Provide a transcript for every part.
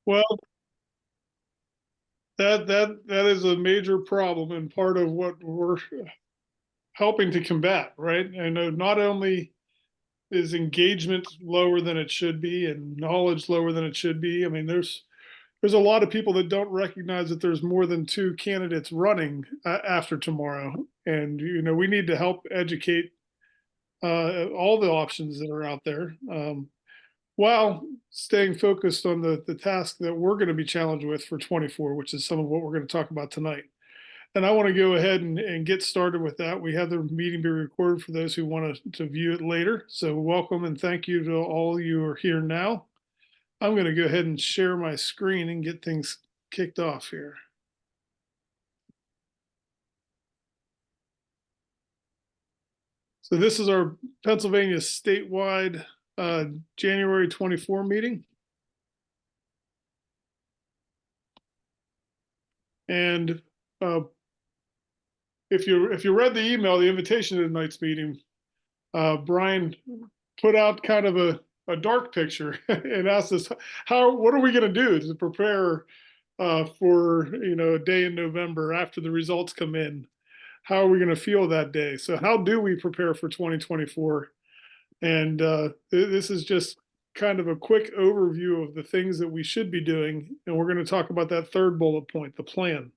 Well, that is a major problem and part of what we're helping to combat, right? I know not only is engagement lower than it should be and knowledge lower than it should be. I mean, there's a lot of people that don't recognize that there's more than two candidates running after tomorrow, and we need to help educate all the options that are out there. While staying focused on the task that we're going to be challenged with for 24, which is some of what we're going to talk about tonight. And I want to go ahead and get started with that. We have the meeting be recorded for those who want to view it later. So welcome and thank you to all you who are here now. I'm going to go ahead and share my screen and get things kicked off here. So this is our Pennsylvania statewide January 24 meeting. And if you read the email, the invitation to tonight's meeting, Brian put out kind of a dark picture and asked us what are we going to do to prepare for a day in November after the results come in? How are we going to feel that day? So how do we prepare for 2024? And this is just kind of a quick overview of the things that we should be doing. And we're going to talk about that third bullet point, the plan.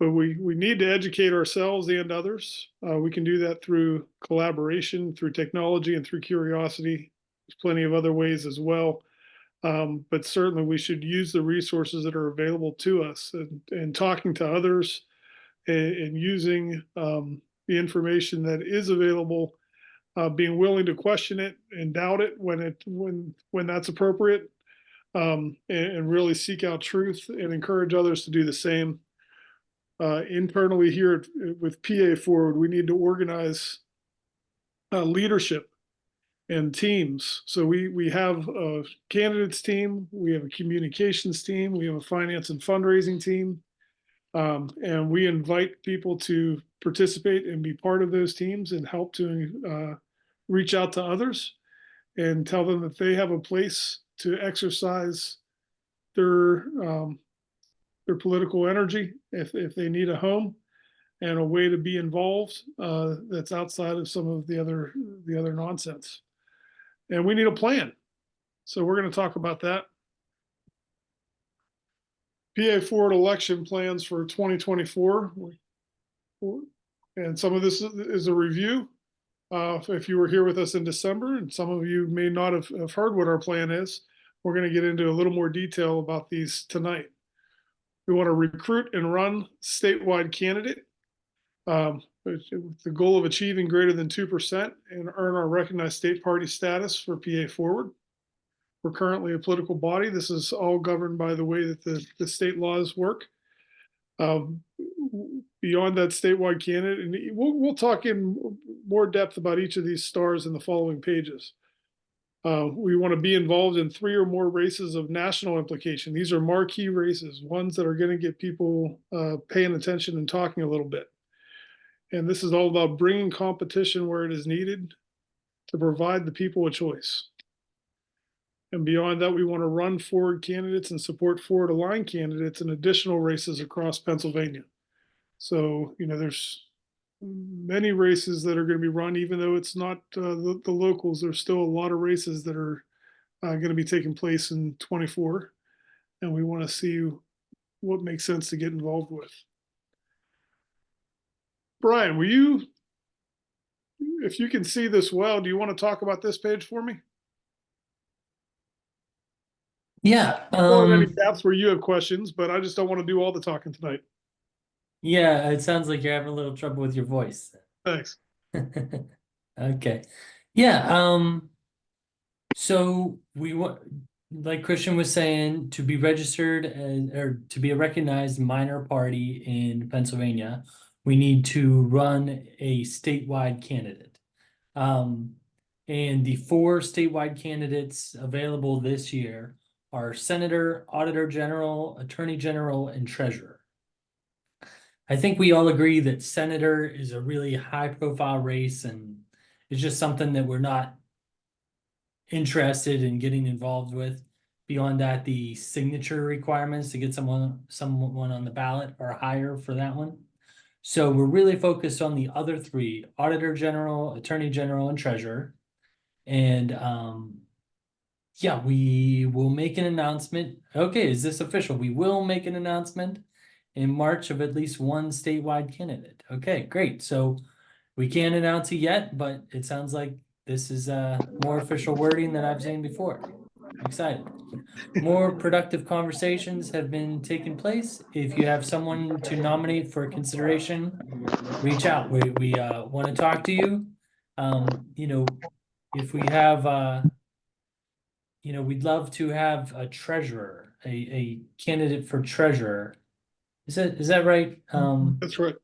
But we need to educate ourselves and others. We can do that through collaboration, through technology, and through curiosity. There's plenty of other ways as well. But certainly we should use the resources that are available to us and talking to others and using the information that is available, being willing to question it and doubt it when that's appropriate, and really seek out truth and encourage others to do the same. Internally here with PA Forward, we need to organize leadership and teams. So we have a candidates team, we have a communications team, we have a finance and fundraising team, and we invite people to participate and be part of those teams and help to reach out to others and tell them that they have a place to exercise their political energy if they need a home and a way to be involved that's outside of some of the other nonsense. And we need a plan. So we're going to talk about that. PA Forward election plans for 2024. And some of this is a review. If you were here with us in December, and some of you may not have heard what our plan is, we're going to get into a little more detail about these tonight. We want to recruit and run statewide candidate with the goal of achieving greater than 2% and earn our recognized state party status for PA Forward. We're currently a political body. This is all governed by the way that the state laws work. Beyond that statewide candidate, and we'll talk in more depth about each of these stars in the following pages. We want to be involved in 3 or more races of national implication. These are marquee races, ones that are going to get people paying attention and talking a little bit. And this is all about bringing competition where it is needed to provide the people a choice. And beyond that, we want to run forward candidates and support forward aligned candidates in additional races across Pennsylvania. So, there's many races that are going to be run, even though it's not the locals. There's still a lot of races that are going to be taking place in 24, and we want to see what makes sense to get involved with. Brian, if you can see this well, do you want to talk about this page for me? Yeah. Or any gaps where you have questions, but I just don't want to do all the talking tonight. Yeah, it sounds like you're having a little trouble with your voice. Thanks. Okay. Yeah, so we want, like Christian was saying, to be registered or to be a recognized minor party in Pennsylvania, we need to run a statewide candidate. And the 4 statewide candidates available this year are Senator, Auditor General, Attorney General, and Treasurer. I think we all agree that Senator is a really high-profile race and it's just something that we're not interested in getting involved with. Beyond that, the signature requirements to get someone on the ballot are higher for that one. So we're really focused on the other three: Auditor General, Attorney General, and Treasurer. And yeah, we will make an announcement. Okay, is this official? We will make an announcement in March of at least one statewide candidate. Okay, great. So we can't announce it yet, but it sounds like this is more official wording than I've seen before. I'm excited. More productive conversations have been taking place. If you have someone to nominate for consideration, reach out. We want to talk to you. You know, if we have we'd love to have a treasurer, a candidate for treasurer. Is that right? That's right.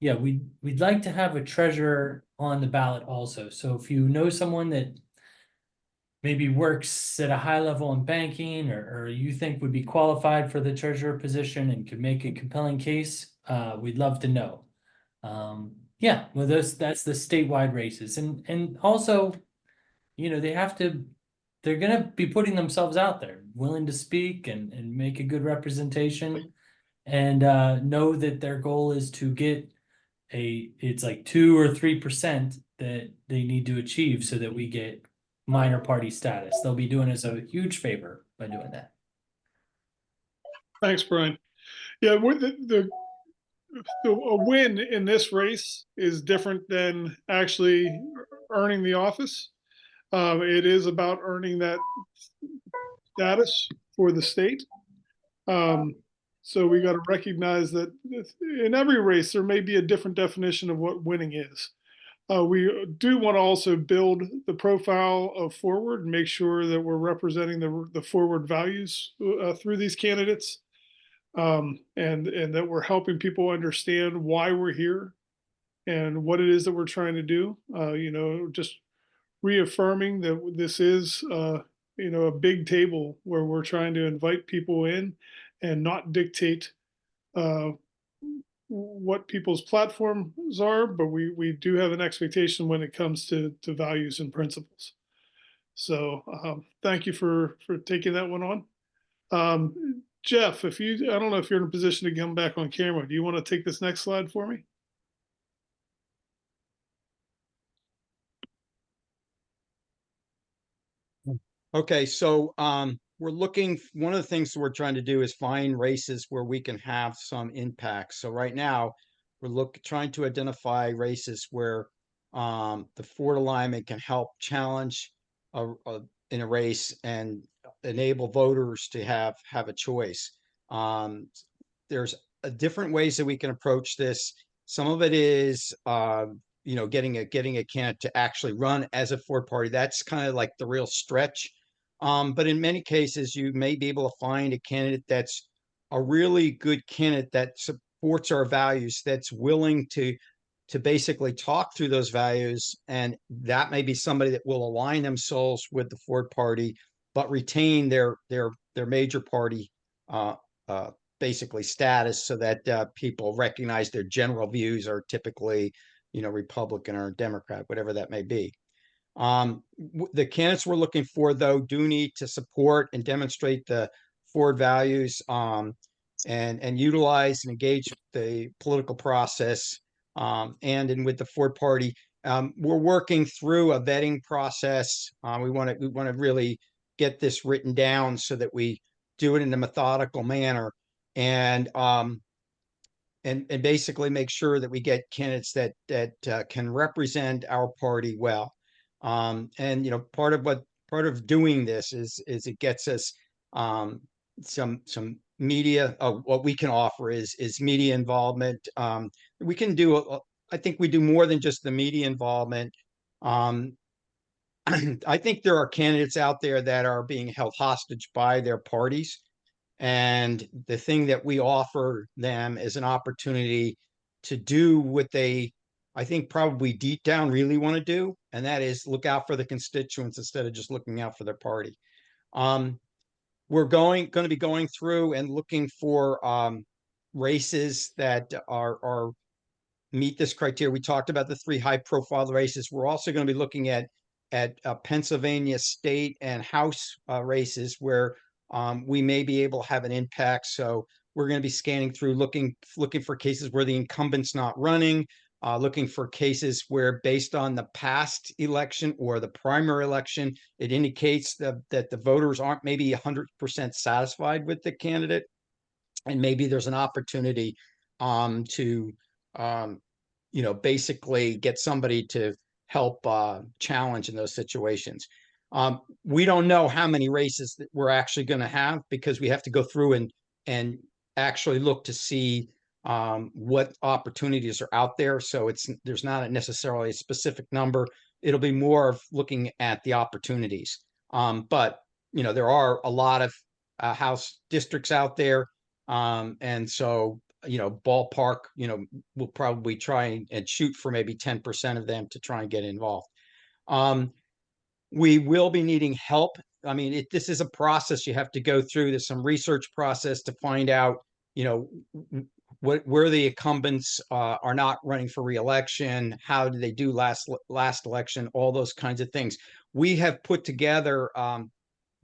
Yeah, we'd like to have a treasurer on the ballot also. So if you know someone that maybe works at a high level in banking, or you think would be qualified for the treasurer position and could make a compelling case, we'd love to know. Yeah, well, that's the statewide races, and also, they're gonna be putting themselves out there, willing to speak and make a good representation, and know that their goal is to get it's like 2 or 3% that they need to achieve so that we get minor party status. They'll be doing us a huge favor by doing that. Thanks, Brian. Yeah, a win in this race is different than actually earning the office. It is about earning that status for the state. So we got to recognize that in every race, there may be a different definition of what winning is. We do want to also build the profile of Forward and make sure that we're representing the Forward values through these candidates, and that we're helping people understand why we're here and what it is that we're trying to do. Just reaffirming that this is a big table where we're trying to invite people in and not dictate what people's platforms are, but we do have an expectation when it comes to values and principles. So thank you for taking that one on. Jeff, I don't know if you're in a position to come back on camera. Do you want to take this next slide for me? Okay, so we're looking, one of the things we're trying to do is find races where we can have some impact. So right now, we're trying to identify races where the Ford alignment can help challenge in a race and enable voters to have a choice. There's different ways that we can approach this. Some of it is getting a candidate to actually run as a Ford party. That's kind of like the real stretch. But in many cases, you may be able to find a candidate that's a really good candidate that supports our values, that's willing to basically talk through those values, and that may be somebody that will align themselves with the Ford party, but retain their major party basically status, so that people recognize their general views are typically Republican or Democrat, whatever that may be. The candidates we're looking for, though, do need to support and demonstrate the Ford values, and utilize and engage the political process, and with the Ford party. We're working through a vetting process. We want to really get this written down so that we do it in a methodical manner, and basically make sure that we get candidates that can represent our party well. And part of doing this is it gets us some media. What we can offer is media involvement. We can do I think we do more than just the media involvement. I think there are candidates out there that are being held hostage by their parties, and the thing that we offer them is an opportunity to do what they, I think, probably deep down really want to do, and that is look out for the constituents instead of just looking out for their party. We're going to be going through and looking for races that are meet this criteria. We talked about the 3 high-profile races. We're also going to be looking at at Pennsylvania state and House races where we may be able to have an impact. So we're going to be scanning through, looking for cases where the incumbent's not running, looking for cases where, based on the past election or the primary election, it indicates that the voters aren't maybe 100% satisfied with the candidate, and maybe there's an opportunity to basically get somebody to help challenge in those situations. We don't know how many races that we're actually going to have, because we have to go through and actually look to see what opportunities are out there. So there's not necessarily a specific number. It'll be more of looking at the opportunities. But there are a lot of House districts out there. And so, ballpark, we'll probably try and shoot for maybe 10% of them to try and get involved. We will be needing help. I mean, this is a process you have to go through. There's some research process to find out, where the incumbents are not running for re-election, how did they do last election, all those kinds of things. We have put together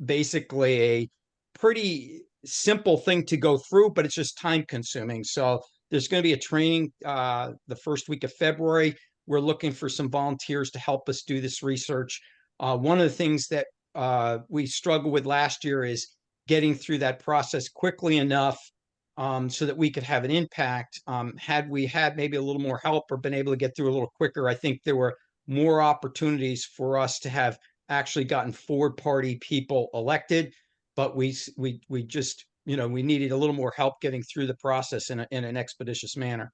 basically a pretty simple thing to go through, but it's just time consuming. So there's going to be a training the first week of February. We're looking for some volunteers to help us do this research. One of the things that we struggled with last year is getting through that process quickly enough so that we could have an impact. Had we had maybe a little more help or been able to get through a little quicker, I think there were more opportunities for us to have actually gotten Ford Party people elected. But we just, we needed a little more help getting through the process in an expeditious manner.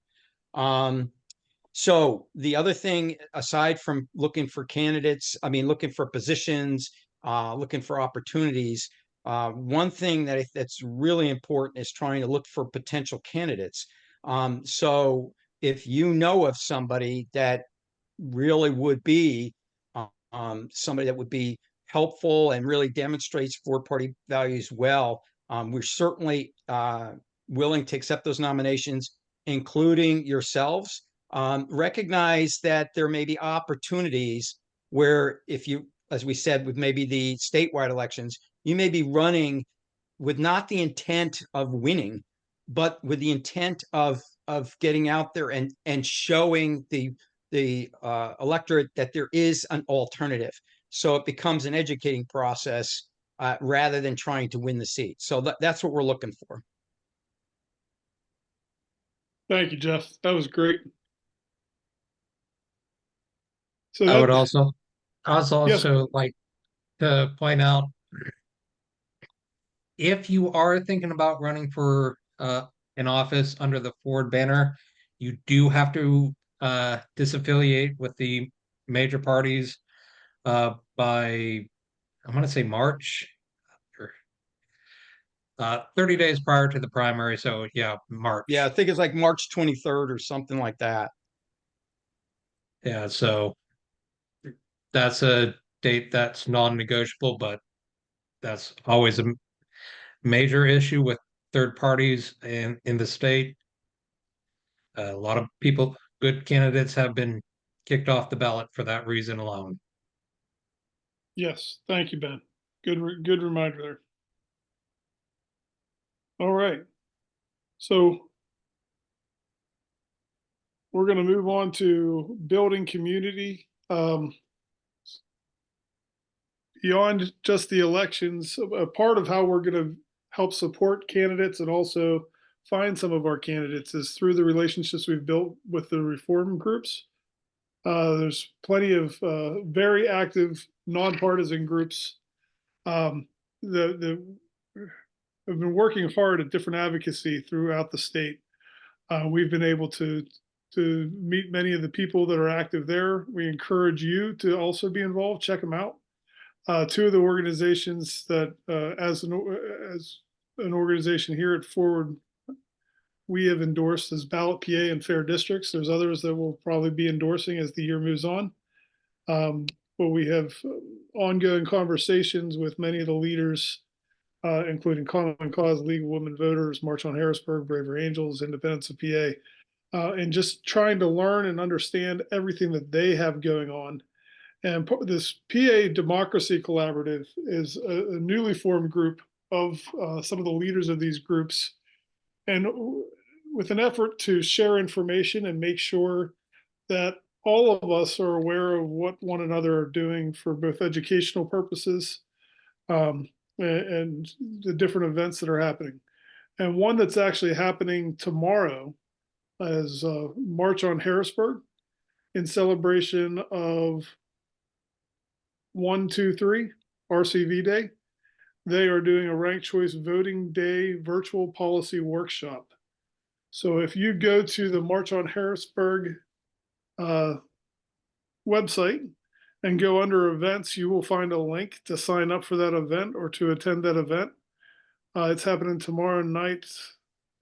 So the other thing, aside from looking for candidates, looking for positions, looking for opportunities, one thing that's really important is trying to look for potential candidates. So if you know of somebody that really would be somebody that would be helpful and really demonstrates Ford Party values well, we're certainly willing to accept those nominations, including yourselves. Recognize that there may be opportunities where, if you, as we said, with maybe the statewide elections, you may be running with not the intent of winning, but with the intent of getting out there and showing the electorate that there is an alternative. So it becomes an educating process rather than trying to win the seat. So that's what we're looking for. Thank you, Jeff. That was great. So I would that, also Yes. like to point out, if you are thinking about running for an office under the Ford banner, you do have to disaffiliate with the major parties by, I'm going to say March, or 30 days prior to the primary. So yeah, March. Yeah, I think it's like March 23rd or something like that. Yeah, so that's a date that's non-negotiable, but that's always a major issue with third parties in the state. A lot of people, good candidates, have been kicked off the ballot for that reason alone. Yes, thank you, Ben. Good reminder there. All right. So we're going to move on to building community. Beyond just the elections, a part of how we're going to help support candidates and also find some of our candidates is through the relationships we've built with the reform groups. There's plenty of very active nonpartisan groups that have been working hard at different advocacy throughout the state. We've been able to meet many of the people that are active there. We encourage you to also be involved. Check them out. Two of the organizations that, as an organization here at Forward, we have endorsed as Ballot PA and Fair Districts. There's others that we'll probably be endorsing as the year moves on. But we have ongoing conversations with many of the leaders, including Common Cause, League of Women Voters, March on Harrisburg, Bravery Angels, Independence of PA, and just trying to learn and understand everything that they have going on And this PA Democracy Collaborative is a newly formed group of some of the leaders of these groups, and with an effort to share information and make sure that all of us are aware of what one another are doing for both educational purposes, and the different events that are happening. And one that's actually happening tomorrow is March on Harrisburg in celebration of 123 RCV Day. They are doing a ranked choice voting day virtual policy workshop. So if you go to the March on Harrisburg website and go under events, you will find a link to sign up for that event or to attend that event. It's happening tomorrow night.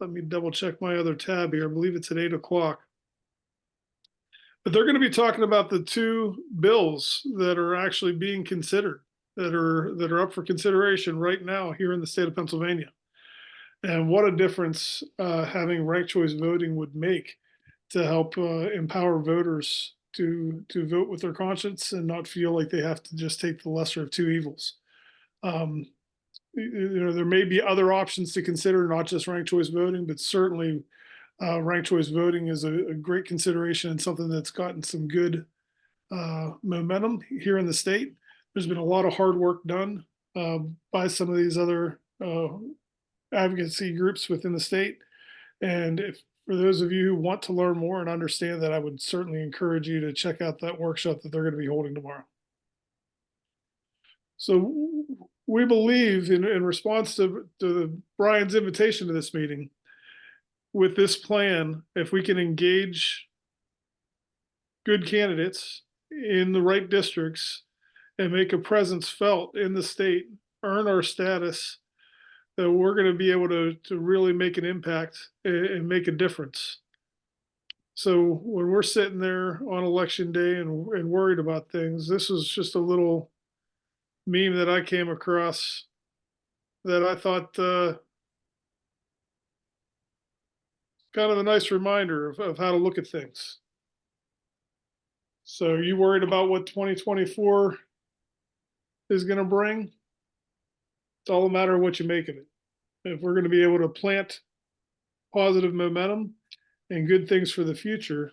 Let me double check my other tab here. I believe it's at 8 o'clock. But they're going to be talking about the two bills that are actually being considered, that are up for consideration right now here in the state of Pennsylvania. And what a difference having ranked choice voting would make to help empower voters to vote with their conscience and not feel like they have to just take the lesser of two evils. There may be other options to consider, not just ranked choice voting, but certainly ranked choice voting is a great consideration and something that's gotten some good momentum here in the state. There's been a lot of hard work done by some of these other advocacy groups within the state. And for those of you who want to learn more and understand that, I would certainly encourage you to check out that workshop that they're going to be holding tomorrow. So we believe in response to Brian's invitation to this meeting, with this plan, if we can engage good candidates in the right districts and make a presence felt in the state, earn our status, that we're going to be able to really make an impact and make a difference. So when we're sitting there on election day and worried about things, this was just a little meme that I came across that I thought kind of a nice reminder of how to look at things. So are you worried about what 2024 is going to bring? It's all a matter of what you make of it. If we're going to be able to plant positive momentum and good things for the future,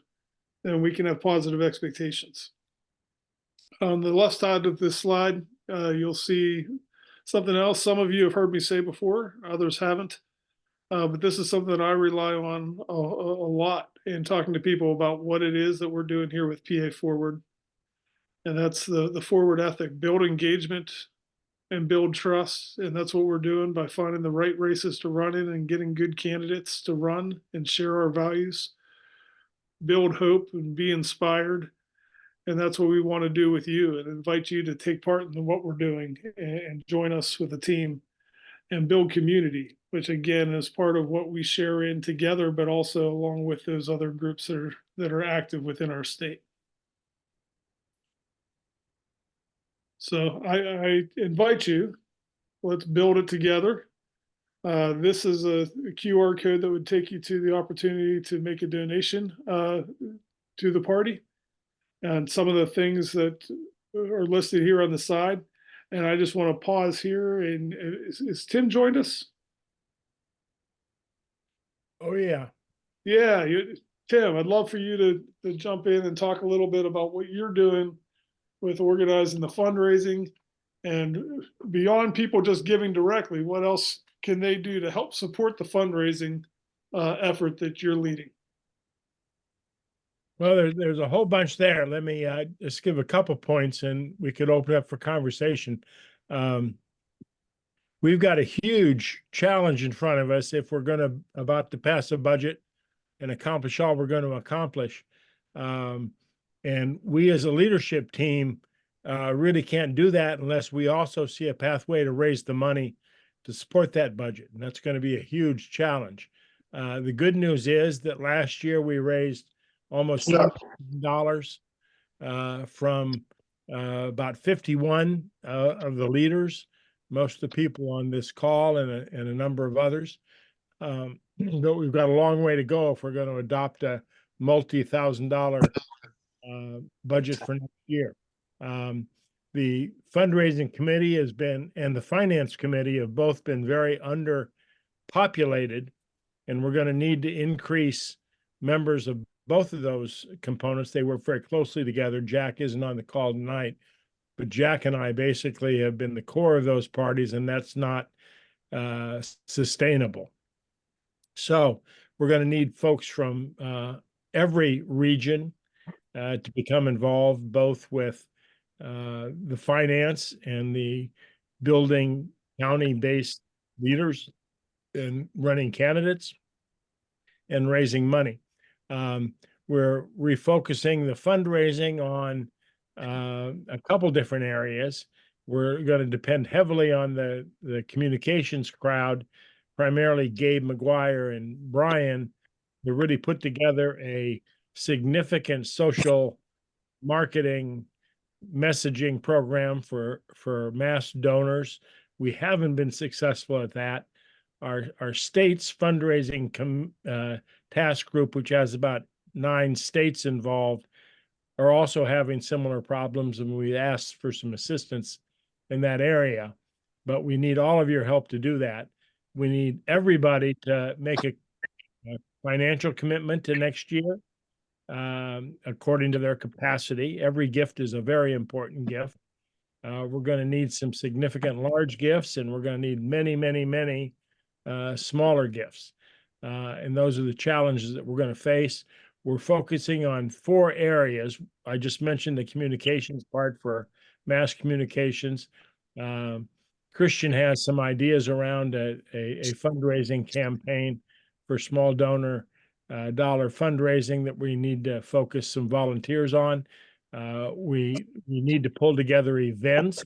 then we can have positive expectations. On the left side of this slide, you'll see something else some of you have heard me say before, others haven't. But this is something that I rely on a lot in talking to people about what it is that we're doing here with PA Forward. And that's the forward ethic, build engagement and build trust. And that's what we're doing by finding the right races to run in and getting good candidates to run and share our values, build hope and be inspired. And that's what we want to do with you and invite you to take part in what we're doing and join us with the team and build community, which again is part of what we share in together, but also along with those other groups that are active within our state. So I invite you, let's build it together. This is a QR code that would take you to the opportunity to make a donation to the party. And some of the things that are listed here on the side. And I just want to pause here. And is Tim joined us? Oh, yeah. Yeah, Tim, I'd love for you to jump in and talk a little bit about what you're doing with organizing the fundraising and beyond people just giving directly. What else can they do to help support the fundraising effort that you're leading? Well, there's a whole bunch there. Let me just give a couple points and we could open up for conversation. We've got a huge challenge in front of us if we're about to pass a budget and accomplish all we're going to accomplish. And we as a leadership team really can't do that unless we also see a pathway to raise the money to support that budget. And that's going to be a huge challenge. The good news is that last year we raised almost $100,000 from about 51 of the leaders, most of the people on this call and a number of others. But we've got a long way to go if we're going to adopt a multi-$1,000 budget for next year. The fundraising committee has been, and the finance committee have both been very underpopulated. And we're going to need to increase members of both of those components. They work very closely together. Jack isn't on the call tonight, but Jack and I basically have been the core of those parties, and that's not sustainable. So we're going to need folks from every region to become involved, both with the finance and the building county-based leaders and running candidates and raising money. We're refocusing the fundraising on a couple different areas. We're going to depend heavily on the communications crowd, primarily Gabe McGuire and Brian, to really put together a significant social marketing messaging program for mass donors. We haven't been successful at that. Our state's fundraising task group, which has about 9 states involved, are also having similar problems, and we asked for some assistance in that area. But we need all of your help to do that. We need everybody to make a financial commitment to next year, according to their capacity. Every gift is a very important gift. We're going to need some significant large gifts, and we're going to need many, many, many smaller gifts. And those are the challenges that we're going to face. We're focusing on 4 areas. I just mentioned the communications part for mass communications. Christian has some ideas around a fundraising campaign for small donor dollar fundraising that we need to focus some volunteers on. We need to pull together events,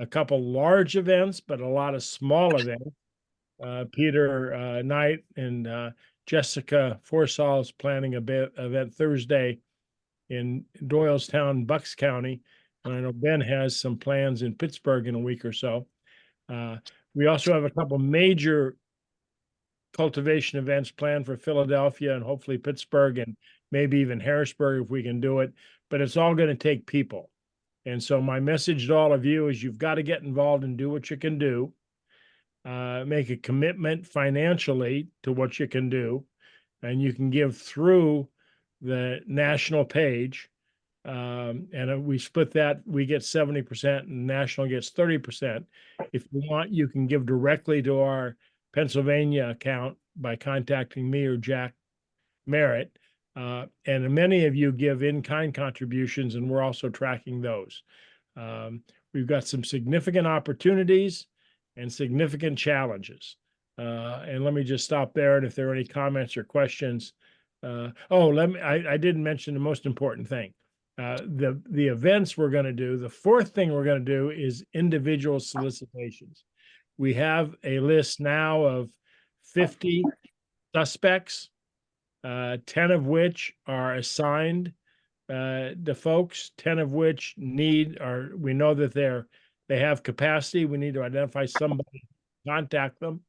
a couple large events, but a lot of small events. Peter Knight and Jessica Forsall is planning a event Thursday in Doylestown, Bucks County. And I know Ben has some plans in Pittsburgh in a week or so. We also have a couple major cultivation events planned for Philadelphia and hopefully Pittsburgh and maybe even Harrisburg if we can do it. But it's all going to take people. And so my message to all of you is you've got to get involved and do what you can do. Make a commitment financially to what you can do, and you can give through the national page. And we split that, we get 70% and national gets 30%. If you want, you can give directly to our Pennsylvania account by contacting me or Jack Merritt. And many of you give in-kind contributions, and we're also tracking those. We've got some significant opportunities and significant challenges. And let me just stop there. And if there are any comments or questions, I didn't mention the most important thing. The events we're going to do, the 4th thing we're going to do is individual solicitations. We have a list now of 50 suspects, 10 of which are assigned to folks, 10 of which we know that they have capacity. We need to identify somebody, contact them.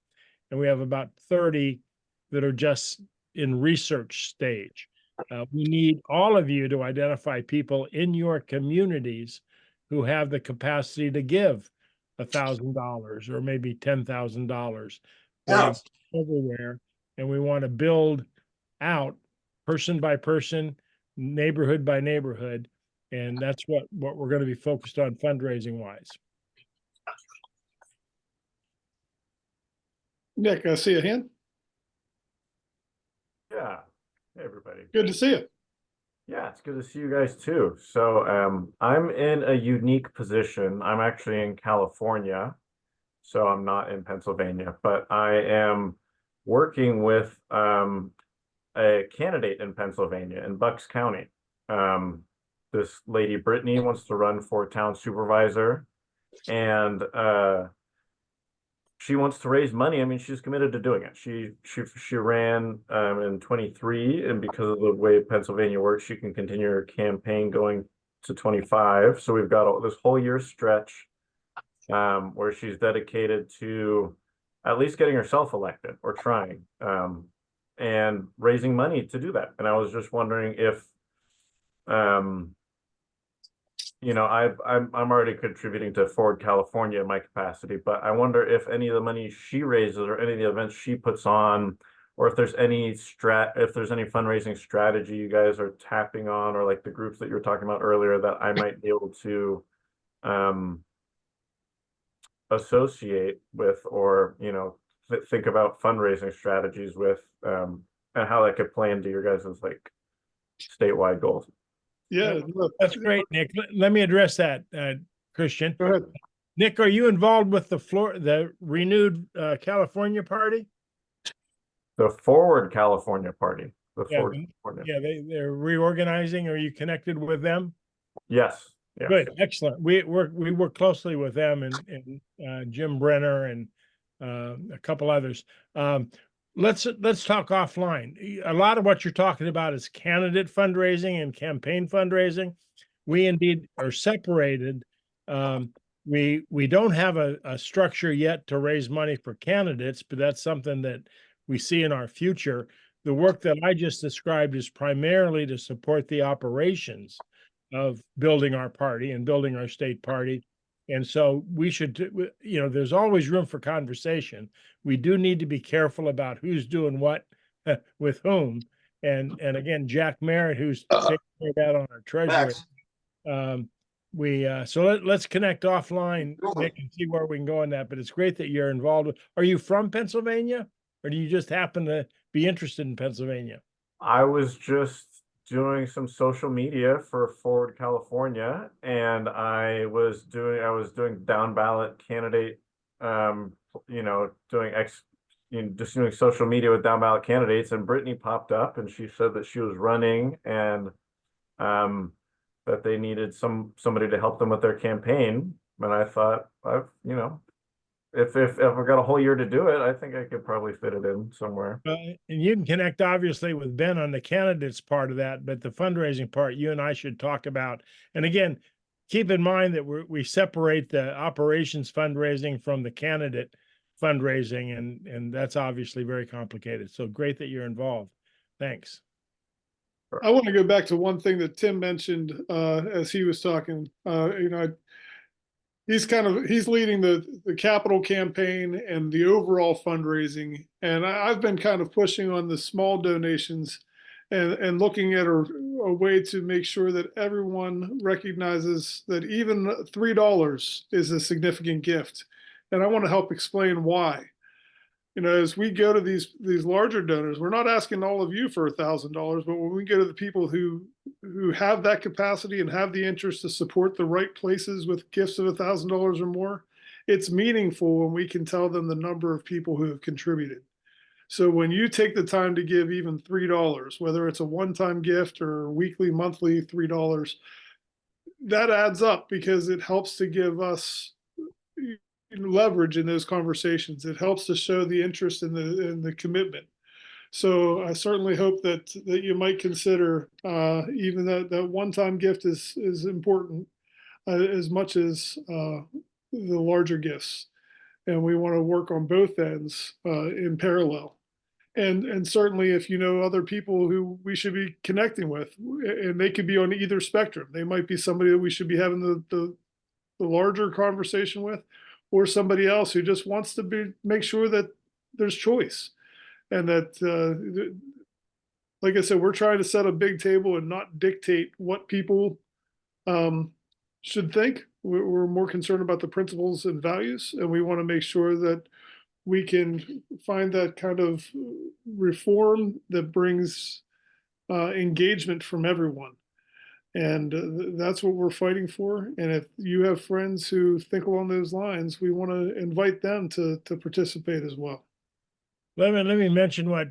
And we have about 30 that are just in research stage. We need all of you to identify people in your communities who have the capacity to give $1,000 or maybe $10,000 everywhere. And we want to build out person by person, neighborhood by neighborhood. And that's what we're going to be focused on fundraising wise. Nick, I see a hand. Yeah. Hey, everybody. Good to see you. Yeah, it's good to see you guys too. So I'm in a unique position. I'm actually in California, so I'm not in Pennsylvania, but I am working with a candidate in Pennsylvania in Bucks County. This lady, Brittany, wants to run for town supervisor, and she wants to raise money. I mean, she's committed to doing it. She ran in 23, and because of the way Pennsylvania works, she can continue her campaign going to 25. So we've got this whole year stretch where she's dedicated to at least getting herself elected or trying and raising money to do that. And I was just wondering if you know, I'm already contributing to Forward California in my capacity, but I wonder if any of the money she raises or any of the events she puts on, or if there's any if there's any fundraising strategy you guys are tapping on, or like the groups that you were talking about earlier that I might be able to associate with, or think about fundraising strategies with, and how that could play into your guys' like statewide goals. Yeah, no, That's great, Nick. Let me address that, Christian. Go ahead. Nick, are you involved with the renewed California party? The Forward California Party. The Yeah, Forward California. Yeah, they're reorganizing. Are you connected with them? Yes. Yes. Good, excellent. We work closely with them and Jim Brenner and a couple others. Let's talk offline. A lot of what you're talking about is candidate fundraising and campaign fundraising. We indeed are separated. We don't have a structure yet to raise money for candidates, but that's something that we see in our future. The work that I just described is primarily to support the operations of building our party and building our state party. And so we should, there's always room for conversation. We do need to be careful about who's doing what with whom. And again, Jack Merritt, who's taking care of that on our treasury. So let's connect offline, Nick, and see where we can go in that. But it's great that you're involved. Are you from Pennsylvania, or do you just happen to be interested in Pennsylvania? I was just doing some social media for Forward California, and I was doing down ballot candidate, just doing social media with down ballot candidates, and Brittany popped up and she said that she was running, and that they needed somebody to help them with their campaign. And I thought, if I've got a whole year to do it, I think I could probably fit it in somewhere. And you can connect obviously with Ben on the candidates part of that, but the fundraising part, you and I should talk about. And again, keep in mind that we separate the operations fundraising from the candidate fundraising, and that's obviously very complicated. So great that you're involved. Thanks. I want to go back to one thing that Tim mentioned as he was talking. He's leading the capital campaign and the overall fundraising, and I've been kind of pushing on the small donations and looking at a way to make sure that everyone recognizes that even $3 is a significant gift. And I want to help explain why. As we go to these larger donors, we're not asking all of you for $1,000, but when we go to the people who have that capacity and have the interest to support the right places with gifts of $1,000 or more, it's meaningful when we can tell them the number of people who have contributed. So when you take the time to give even $3, whether it's a one-time gift or weekly, monthly $3, that adds up because it helps to give us leverage in those conversations. It helps to show the interest in the commitment. So I certainly hope that you might consider even that one-time gift is important as much as the larger gifts. And we want to work on both ends in parallel. And certainly if you know other people who we should be connecting with, and they could be on either spectrum. They might be somebody that we should be having the larger conversation with, or somebody else who just wants to make sure that there's choice. And that, like I said, we're trying to set a big table and not dictate what people should think. We're more concerned about the principles and values, and we want to make sure that we can find that kind of reform that brings engagement from everyone. And that's what we're fighting for. And if you have friends who think along those lines, we want to invite them to participate as well. Let me mention what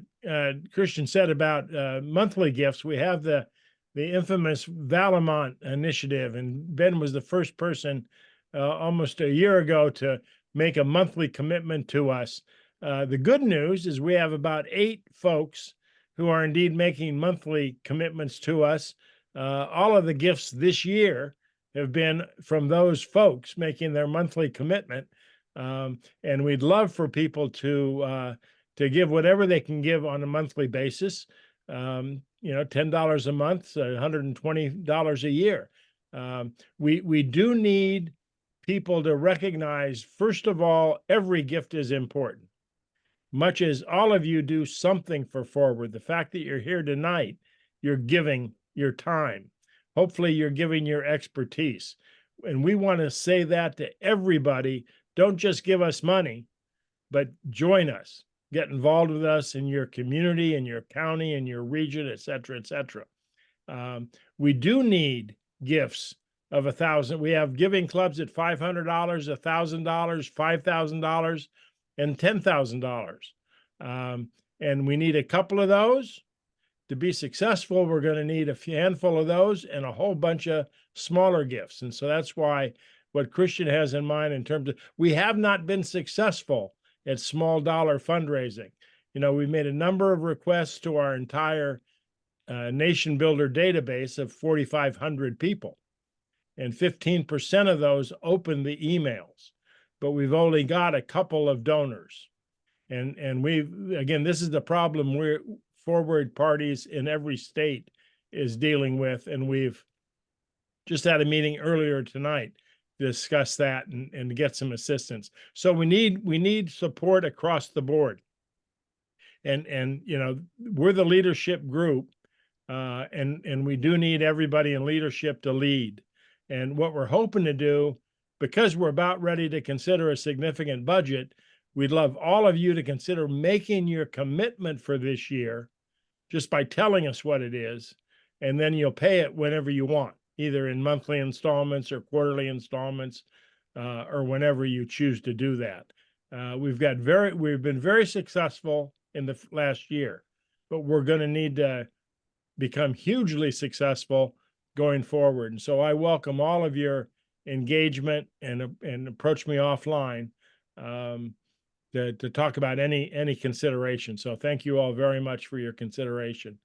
Christian said about monthly gifts. We have the infamous Valamont initiative, and Ben was the first person almost a year ago to make a monthly commitment to us. The good news is we have about 8 folks who are indeed making monthly commitments to us. All of the gifts this year have been from those folks making their monthly commitment. And we'd love for people to give whatever they can give on a monthly basis. $10 a month, $120 a year. We do need people to recognize, first of all, every gift is important. Much as all of you do something for Forward, the fact that you're here tonight, you're giving your time. Hopefully you're giving your expertise. And we want to say that to everybody. Don't just give us money, but join us. Get involved with us in your community, in your county, in your region, et cetera, et cetera. We do need gifts of $1,000. We have giving clubs at $500, $1,000, $5,000, and $10,000. And we need a couple of those. To be successful, we're going to need a handful of those and a whole bunch of smaller gifts. And so that's why what Christian has in mind in terms of, we have not been successful at small dollar fundraising. You know, we made a number of requests to our entire Nation Builder database of 4,500 people, and 15% of those opened the emails, but we've only got a couple of donors. And again, this is the problem we're Forward parties in every state is dealing with. And we've just had a meeting earlier tonight to discuss that and get some assistance. So we need support across the board. And you know, we're the leadership group, and we do need everybody in leadership to lead. And what we're hoping to do, because we're about ready to consider a significant budget, we'd love all of you to consider making your commitment for this year just by telling us what it is, and then you'll pay it whenever you want, either in monthly installments or quarterly installments, or whenever you choose to do that. We've been very successful in the last year, but we're going to need to become hugely successful going forward. And so I welcome all of your engagement and approach me offline to talk about any consideration. So thank you all very much for your consideration.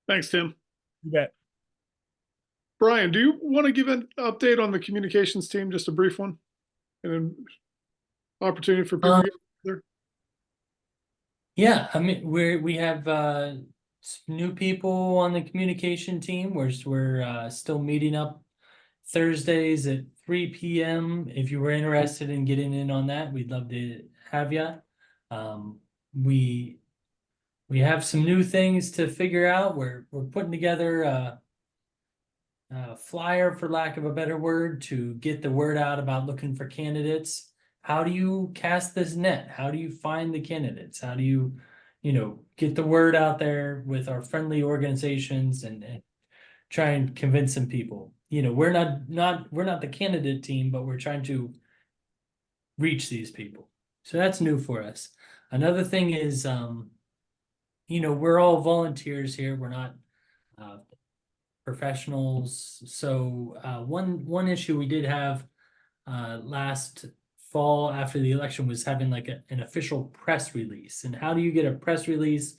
Thanks, Tim. You bet. Brian, do you want to give an update on the communications team, just a brief one? And then opportunity for people to get there? Yeah, I mean, we have some new people on the communication team. We're still meeting up Thursdays at 3 p.m. If you were interested in getting in on that, we'd love to have you. We have some new things to figure out. We're putting together a flyer, for lack of a better word, to get the word out about looking for candidates. How do you cast this net? How do you find the candidates? How do you, get the word out there with our friendly organizations and try and convince some people? We're not the candidate team, but we're trying to reach these people. So that's new for us. Another thing is, we're all volunteers here. We're not professionals. So one issue we did have last fall after the election was having like an official press release. And how do you get a press release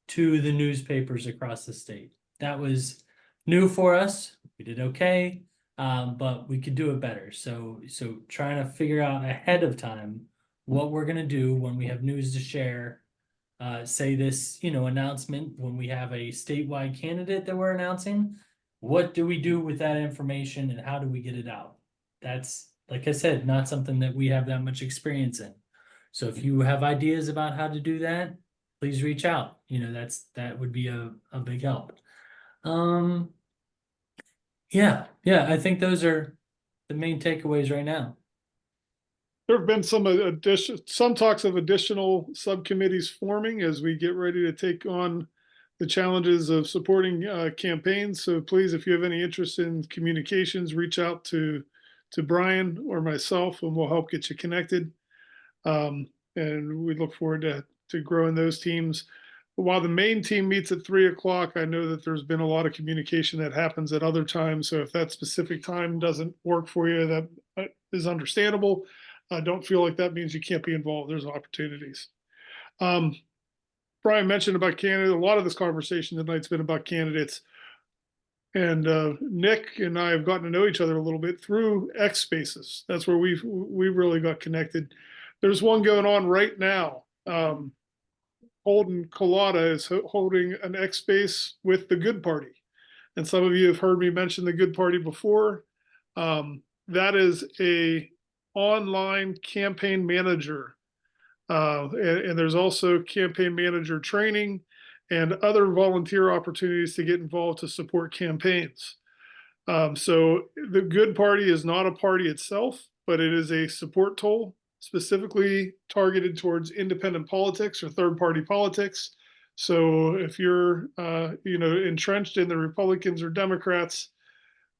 to the newspapers across the state? That was new for us. We did okay, but we could do it better. So trying to figure out ahead of time what we're gonna do when we have news to share. Say this, announcement when we have a statewide candidate that we're announcing. What do we do with that information and how do we get it out? That's, like I said, not something that we have that much experience in. So if you have ideas about how to do that, please reach out. That would be a big help. Yeah, I think those are the main takeaways right now. There have been some talks of additional subcommittees forming as we get ready to take on the challenges of supporting campaigns. So please, if you have any interest in communications, reach out to Brian or myself, and we'll help get you connected. And we look forward to growing those teams. While the main team meets at 3 o'clock, I know that there's been a lot of communication that happens at other times. So if that specific time doesn't work for you, that is understandable. Don't feel like that means you can't be involved. There's opportunities. Brian mentioned about candidates. A lot of this conversation tonight's been about candidates. And Nick and I have gotten to know each other a little bit through X Spaces. That's where we really got connected. There's one going on right now. Holden Collada is holding an X Space with the Good Party. and some of you have heard me mention the Good Party before. That is a online campaign manager. And there's also campaign manager training and other volunteer opportunities to get involved to support campaigns. So the Good Party is not a party itself, but it is a support tool specifically targeted towards independent politics or third party politics. So if you're, entrenched in the Republicans or Democrats,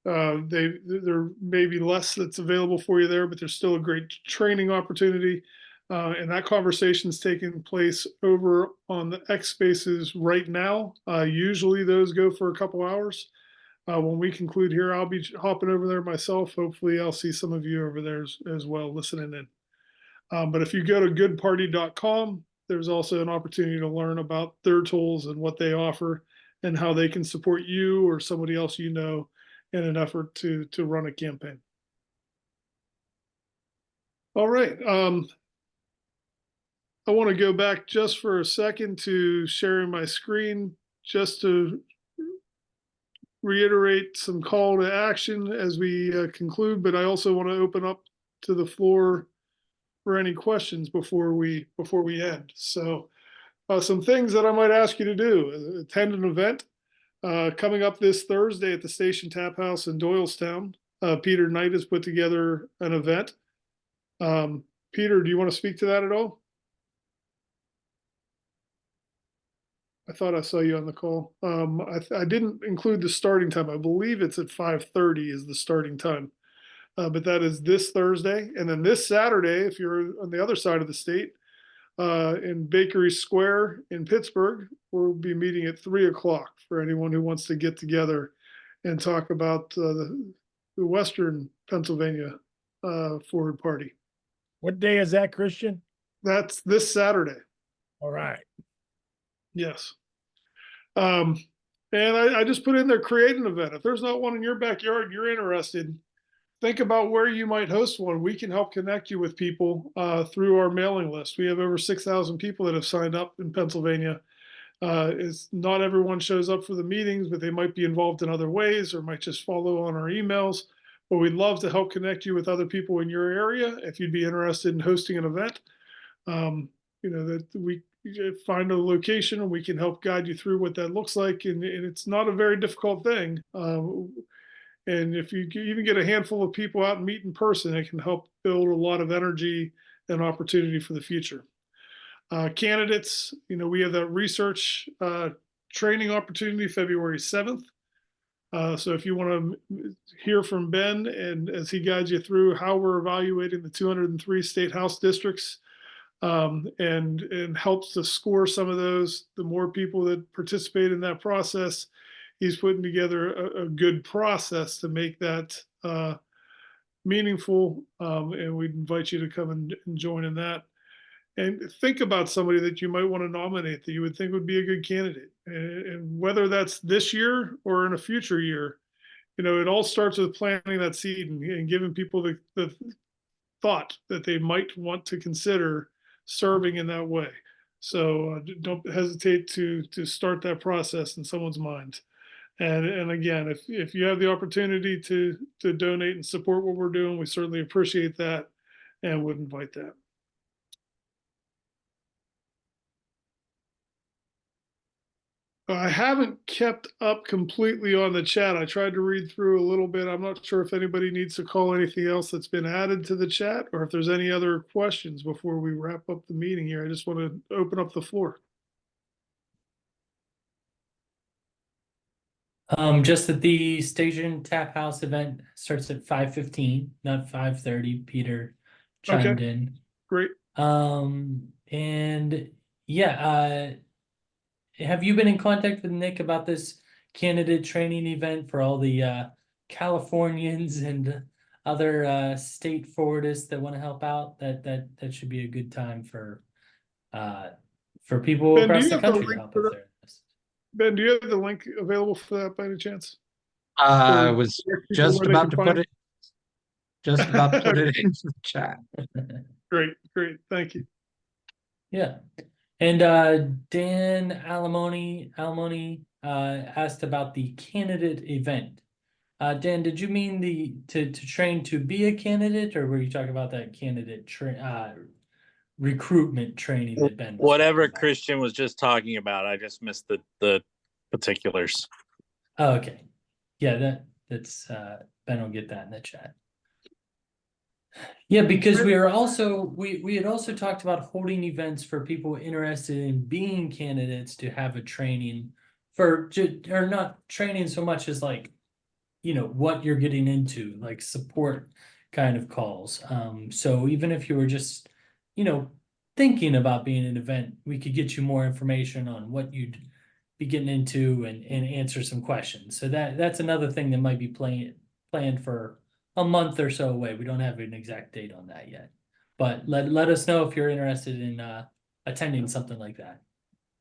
there may be less that's available for you there, but there's still a great training opportunity. And that conversation is taking place over on the X Spaces right now. Usually those go for a couple hours. When we conclude here, I'll be hopping over there myself. Hopefully I'll see some of you over there as well, listening in. But if you go to goodparty.com, there's also an opportunity to learn about their tools and what they offer and how they can support you or somebody else you know in an effort to run a campaign. All right. I want to go back just for a second to sharing my screen just to reiterate some call to action as we conclude, but I also want to open up to the floor for any questions before we end. So some things that I might ask you to do: attend an event coming up this Thursday at the Station Tap House in Doylestown. Peter Knight has put together an event. Peter, do you want to speak to that at all? I thought I saw you on the call. I didn't include the starting time. I believe it's at 5:30 is the starting time. But that is this Thursday. And then this Saturday, if you're on the other side of the state, in Bakery Square in Pittsburgh, we'll be meeting at 3:00 for anyone who wants to get together and talk about the Western Pennsylvania Forward Party. What day is that, Christian? That's this Saturday. All right. Yes. And I just put in there, create an event. If there's not one in your backyard, you're interested, think about where you might host one. We can help connect you with people through our mailing list. We have over 6,000 people that have signed up in Pennsylvania. It's not everyone shows up for the meetings, but they might be involved in other ways or might just follow on our emails. But we'd love to help connect you with other people in your area if you'd be interested in hosting an event. That we find a location and we can help guide you through what that looks like. And it's not a very difficult thing. And if you even get a handful of people out and meet in person, it can help build a lot of energy and opportunity for the future. Candidates, we have that research training opportunity February 7th. So if you want to hear from Ben and as he guides you through how we're evaluating the 203 state house districts, and helps to score some of those, the more people that participate in that process, he's putting together a good process to make that meaningful. And we'd invite you to come and join in that. And think about somebody that you might want to nominate that you would think would be a good candidate. And whether that's this year or in a future year, it all starts with planting that seed and giving people the thought that they might want to consider serving in that way. So don't hesitate to start that process in someone's mind. And again, if you have the opportunity to donate and support what we're doing, we certainly appreciate that and would invite that. I haven't kept up completely on the chat. I tried to read through a little bit. I'm not sure if anybody needs to call anything else that's been added to the chat or if there's any other questions before we wrap up the meeting here. I just want to open up the floor. Just that the Station Tap House event starts at 5:15, not 5:30. Peter chimed in. Great. And yeah, have you been in contact with Nick about this candidate training event for all the Californians and other state forwardists that want to help out? That should be a good time for people Ben, across the country to help us there. Ben, do you have the link available for that by any chance? I was just where they about can to find put it, just about to put it into the chat. Great. Thank you. Yeah. And Dan Alimony, asked about the candidate event. Dan, did you mean to train to be a candidate, or were you talking about that candidate recruitment training that Ben was Whatever talking about? Christian was just talking about, I just missed the particulars. Oh, okay. Yeah, that's Ben will get that in the chat. Yeah, because we had also talked about holding events for people interested in being candidates to have a training or not training so much as like, what you're getting into, like support kind of calls. So even if you were just, thinking about being an event, we could get you more information on what you'd be getting into and answer some questions. So that's another thing that might be planned for a month or so away. We don't have an exact date on that yet. But let us know if you're interested in attending something like that.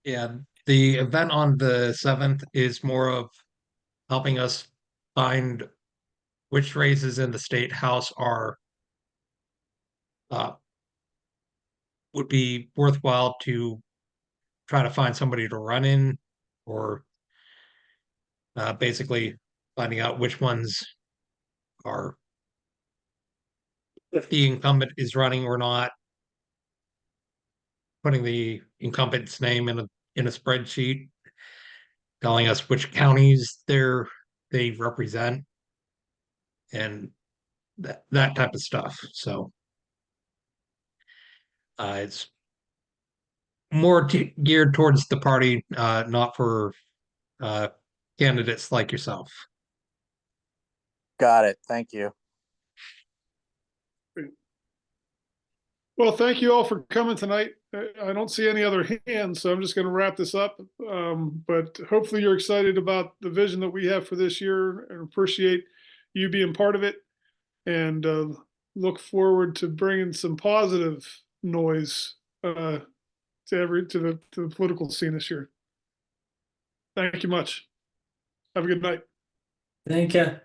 Yeah, the event on the 7th is more of helping us find which races in the state house are would be worthwhile to try to find somebody to run in, or basically finding out which ones are, if the incumbent is running or not, putting the incumbent's name in a spreadsheet, telling us which counties they represent, and that type of stuff. So it's more geared towards the party, not for candidates like yourself. Got it. Thank you. Well, thank you all for coming tonight. I don't see any other hands, so I'm just going to wrap this up. But hopefully you're excited about the vision that we have for this year and appreciate you being part of it, and look forward to bringing some positive noise to the political scene this year. Thank you much. Have a good night. Thank you.